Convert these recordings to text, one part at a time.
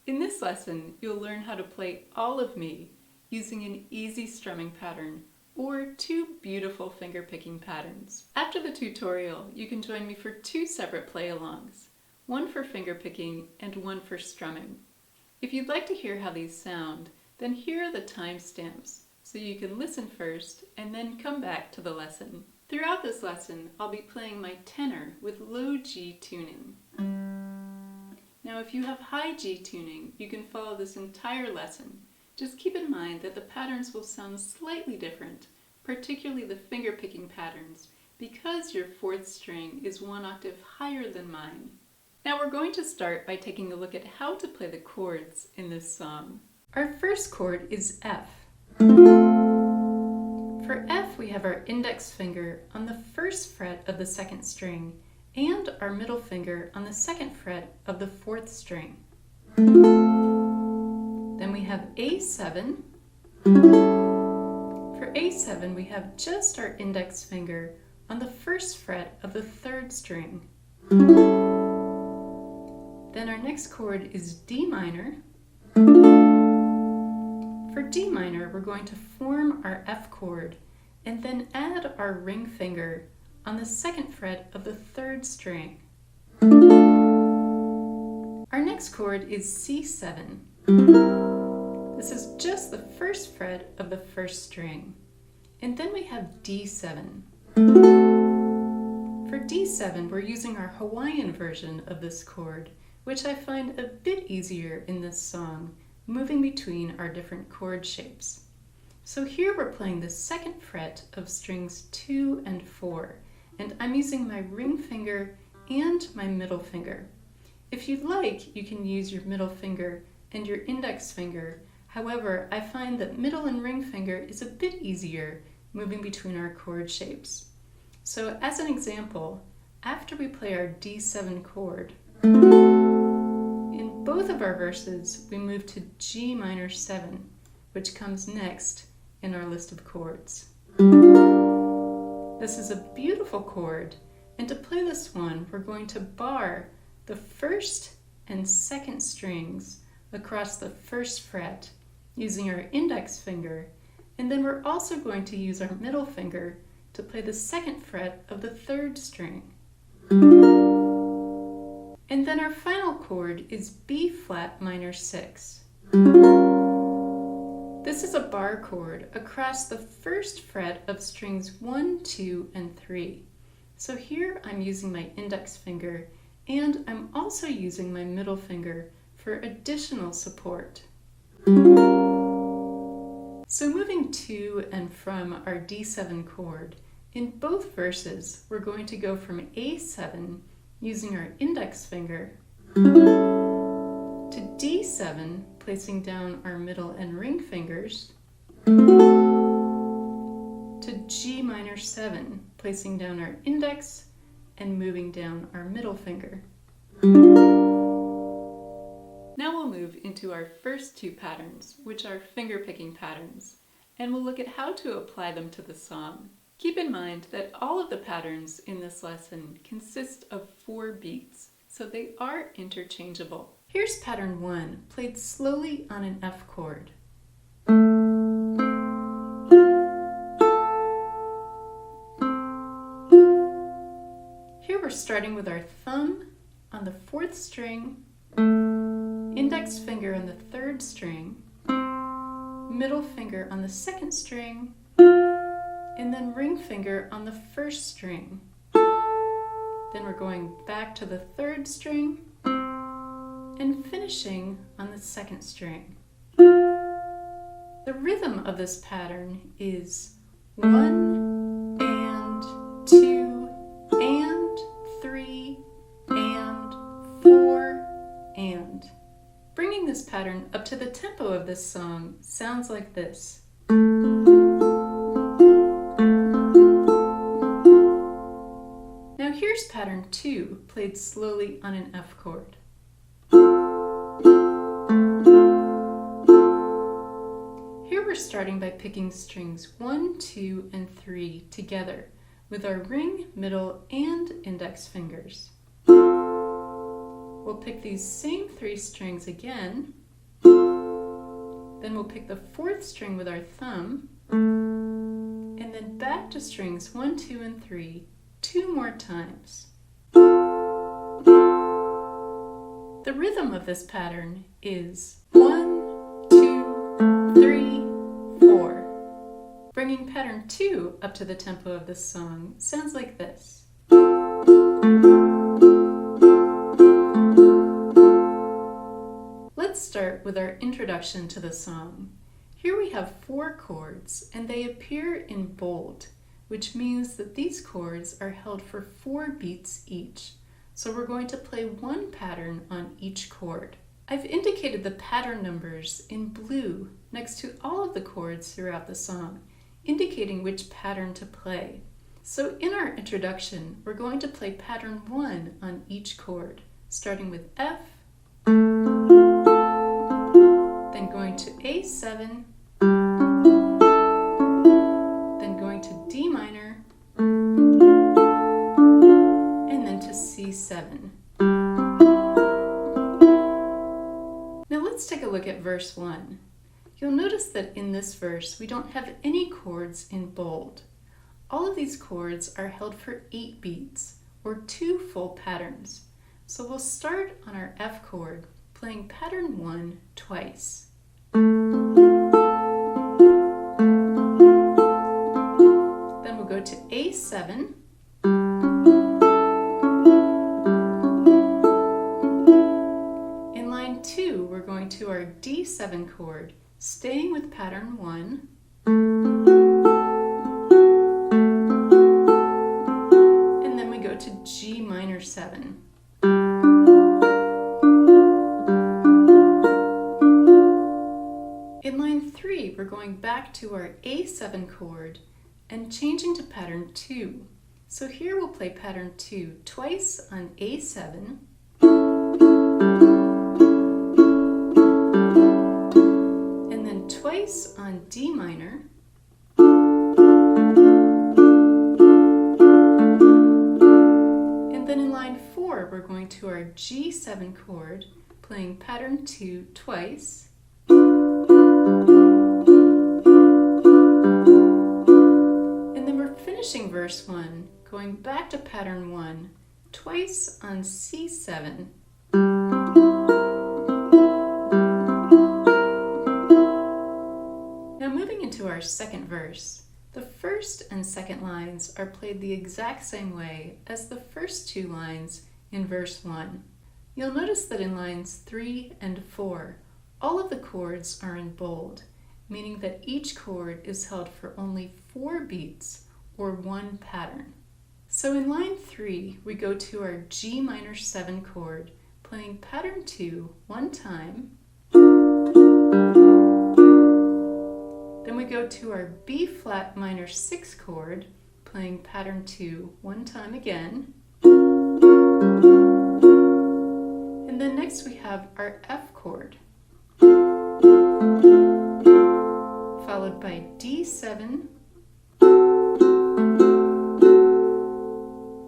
In this lesson, you'll learn how to play All of Me using an easy strumming pattern or two beautiful finger-picking patterns. After the tutorial, you can join me for two separate play-alongs, one for finger-picking and one for strumming. If you'd like to hear how these sound, then here are the timestamps, so you can listen first and then come back to the lesson. Throughout this lesson, I'll be playing my tenor with low G tuning. Now, if you have high G tuning, you can follow this entire lesson. Just keep in mind that the patterns will sound slightly different, particularly the finger-picking patterns, because your fourth string is one octave higher than mine. Now we're going to start by taking a look at how to play the chords in this song. Our first chord is F. For F, we have our index finger on the first fret of the second string and our middle finger on the second fret of the fourth string. Then we have A7. For A7, we have just our index finger on the first fret of the third string. Then our next chord is D minor. For D minor, we're going to form our F chord and then add our ring finger on the second fret of the third string. Our next chord is C7. This is just the first fret of the first string. And then we have D7. For D7, we're using our Hawaiian version of this chord, which I find a bit easier in this song, moving between our different chord shapes. So here we're playing the second fret of strings 2 and 4, and I'm using my ring finger and my middle finger. If you'd like, you can use your middle finger and your index finger. However, I find that middle and ring finger is a bit easier moving between our chord shapes. So as an example, after we play our D7 chord, in both of our verses, we move to G minor 7, which comes next in our list of chords. This is a beautiful chord, and to play this one, we're going to bar the first and second strings across the first fret using our index finger, and then we're also going to use our middle finger to play the second fret of the third string. And then our final chord is B flat minor 6. This is a bar chord across the first fret of strings 1, 2, and 3. So here I'm using my index finger, and I'm also using my middle finger for additional support. So moving to and from our D7 chord, in both verses we're going to go from A7 using our index finger to D7, placing down our middle and ring fingers, to G minor 7, placing down our index and moving down our middle finger. Now we'll move into our first two patterns, which are finger-picking patterns, and we'll look at how to apply them to the song. Keep in mind that all of the patterns in this lesson consist of 4 beats, so they are interchangeable. Here's pattern 1, played slowly on an F chord. Here we're starting with our thumb on the 4th string, index finger on the 3rd string, middle finger on the 2nd string, and then ring finger on the 1st string. Then we're going back to the 3rd string and finishing on the 2nd string. The rhythm of this pattern is 1 and 2 and 3 and 4 and. Bringing this pattern up to the tempo of this song sounds like this. Now here's pattern 2, played slowly on an F chord. Here we're starting by picking strings 1, 2, and 3 together with our ring, middle, and index fingers. we'll pick these same 3 strings again. Then we'll pick the 4th string with our thumb, and then back to strings 1, 2, and 3 2 more times. The rhythm of this pattern is 1, 2, 3, 4. Bringing pattern 2 up to the tempo of this song sounds like this. Let's start with our introduction to the song. Here we have 4 chords, and they appear in bold, which means that these chords are held for 4 beats each. So we're going to play 1 pattern on each chord. I've indicated the pattern numbers in blue next to all of the chords throughout the song, indicating which pattern to play. So in our introduction, we're going to play pattern 1 on each chord, starting with F, then going to A7, then going to D minor, and then to C7. Now let's take a look at verse 1. You'll notice that in this verse we don't have any chords in bold. All of these chords are held for 8 beats, or 2 full patterns. So we'll start on our F chord, playing pattern 1 twice. Then we'll go to A7, in line 2 we're going to our D7 chord, staying with pattern 1, and then we go to G minor 7. In line 3, we're going back to our A7 chord and changing to pattern 2. So here we'll play pattern 2 twice on A7, and then twice on D minor, and then in line 4 we're going to our G7 chord, playing pattern 2 twice, and then we're finishing verse 1, going back to pattern 1, twice on C7, now moving into our second verse. The first and second lines are played the exact same way as the first 2 lines in verse 1. You'll notice that in lines 3 and 4, all of the chords are in bold, meaning that each chord is held for only 4 beats, or 1 pattern. So in line 3, we go to our G minor 7 chord, playing pattern 2 1 time, then we go to our B flat minor 6 chord, playing pattern 2 1 time again, and then next we have our F chord, followed by D7.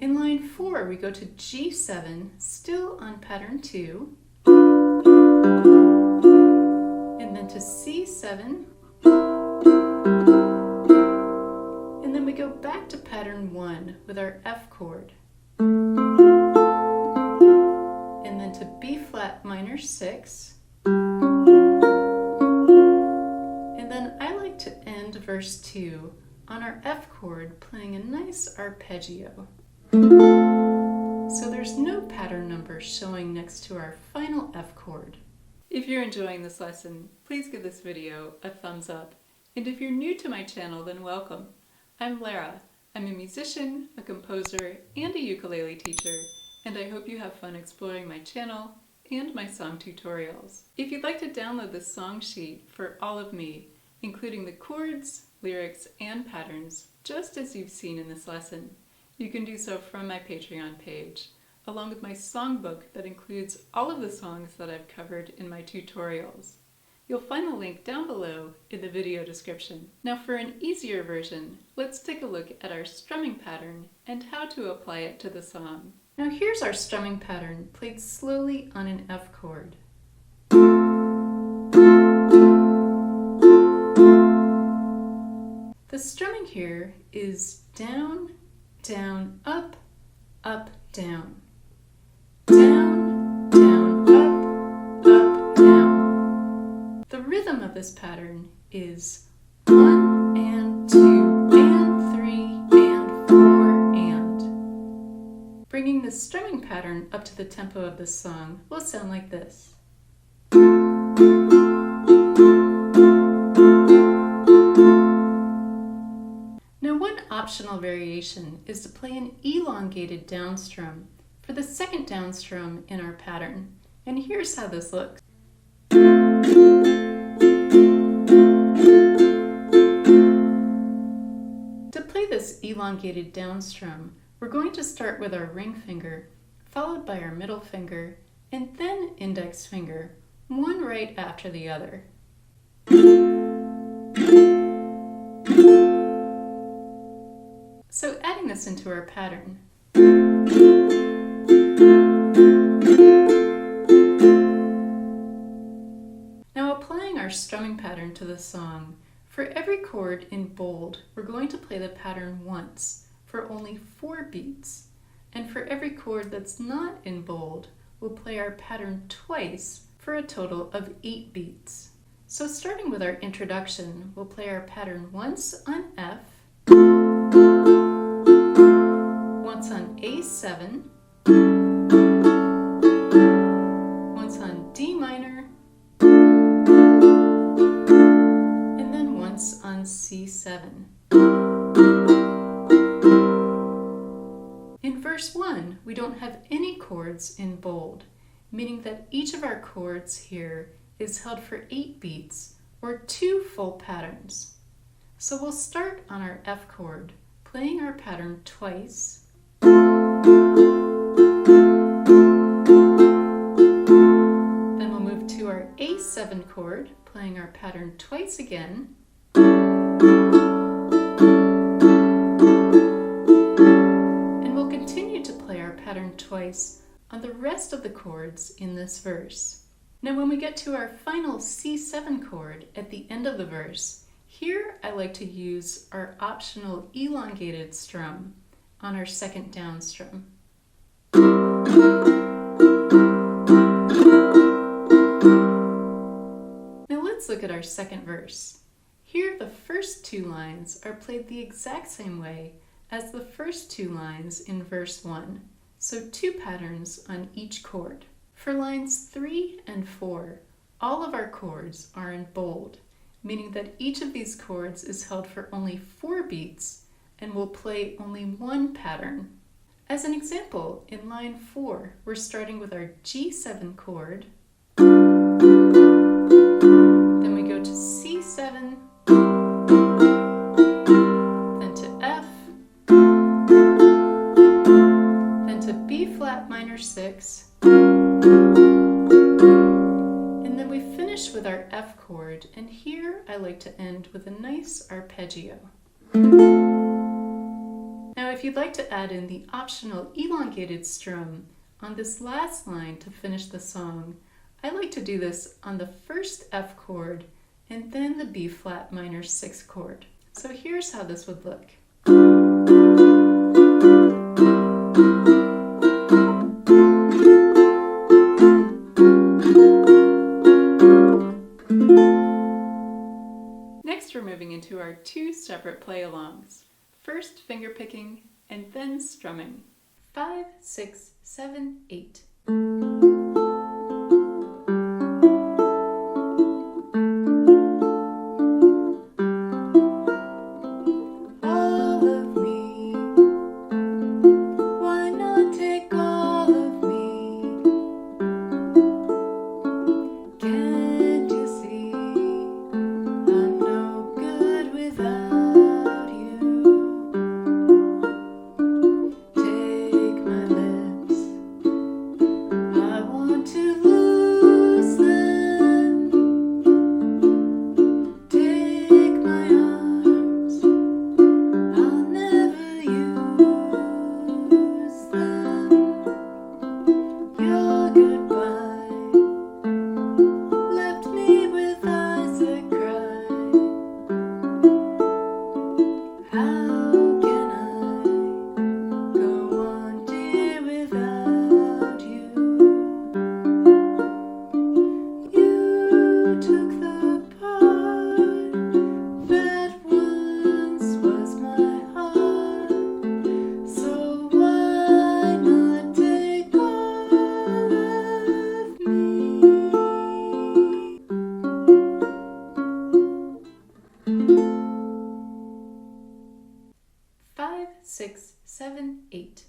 In line 4, we go to G7, still on pattern 2, and then to C7, and then we go back to pattern 1 with our F chord, and then to B flat minor 6, and then I like to end verse 2 on our F chord, playing a nice arpeggio. So there's no pattern number showing next to our final F chord. If you're enjoying this lesson, please give this video a thumbs up. And if you're new to my channel, then welcome. I'm Lara. I'm a musician, a composer, and a ukulele teacher, and I hope you have fun exploring my channel and my song tutorials. If you'd like to download the song sheet for all of me, including the chords, lyrics, and patterns, just as you've seen in this lesson, you can do so from my Patreon page, along with my songbook that includes all of the songs that I've covered in my tutorials. You'll find the link down below in the video description. Now for an easier version, let's take a look at our strumming pattern and how to apply it to the song. Now here's our strumming pattern played slowly on an F chord. The strumming here is down, down, up, up, down. Down, down, up, up, down. The rhythm of this pattern is 1 and 2 and 3 and 4 and. Bringing the strumming pattern up to the tempo of the song will sound like this. Now, one optional variation is to play an elongated down strum for the second down strum in our pattern, and here's how this looks. To play this elongated down strum, we're going to start with our ring finger, followed by our middle finger, and then index finger, one right after the other. So adding this into our pattern. Now applying our strumming pattern to the song, for every chord in bold, we're going to play the pattern once for only 4 beats. And for every chord that's not in bold, we'll play our pattern twice for a total of 8 beats. So starting with our introduction, we'll play our pattern once on F, once on A7, once on D minor, and then once on C7. In verse 1, we don't have any chords in bold, meaning that each of our chords here is held for 8 beats, or 2 full patterns. So we'll start on our F chord, playing our pattern twice, then we'll move to our A7 chord, playing our pattern twice again, and we'll continue to play our pattern twice on the rest of the chords in this verse. Now when we get to our final C7 chord at the end of the verse, here I like to use our optional elongated strum on our second down strum. Now let's look at our second verse. Here the first 2 lines are played the exact same way as the first 2 lines in verse 1, so 2 patterns on each chord. For lines 3 and 4, all of our chords are in bold, meaning that each of these chords is held for only 4 beats and will play only 1 pattern. As an example, in line 4, we're starting with our G7 chord, then we go to C7, then to F, then to B flat minor 6, and then we finish with our F chord, and here I like to end with a nice arpeggio. Now if you'd like to add in the optional elongated strum on this last line to finish the song, I like to do this on the first F chord and then the B flat minor 6 chord. So here's how this would look. Next we're moving into our 2 separate play-alongs. First fingerpicking and then strumming. 5, 6, 7, 8. I 7, 8.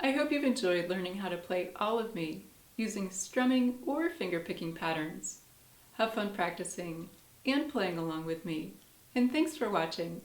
I hope you've enjoyed learning how to play All of Me using strumming or fingerpicking patterns. Have fun practicing and playing along with me, and thanks for watching.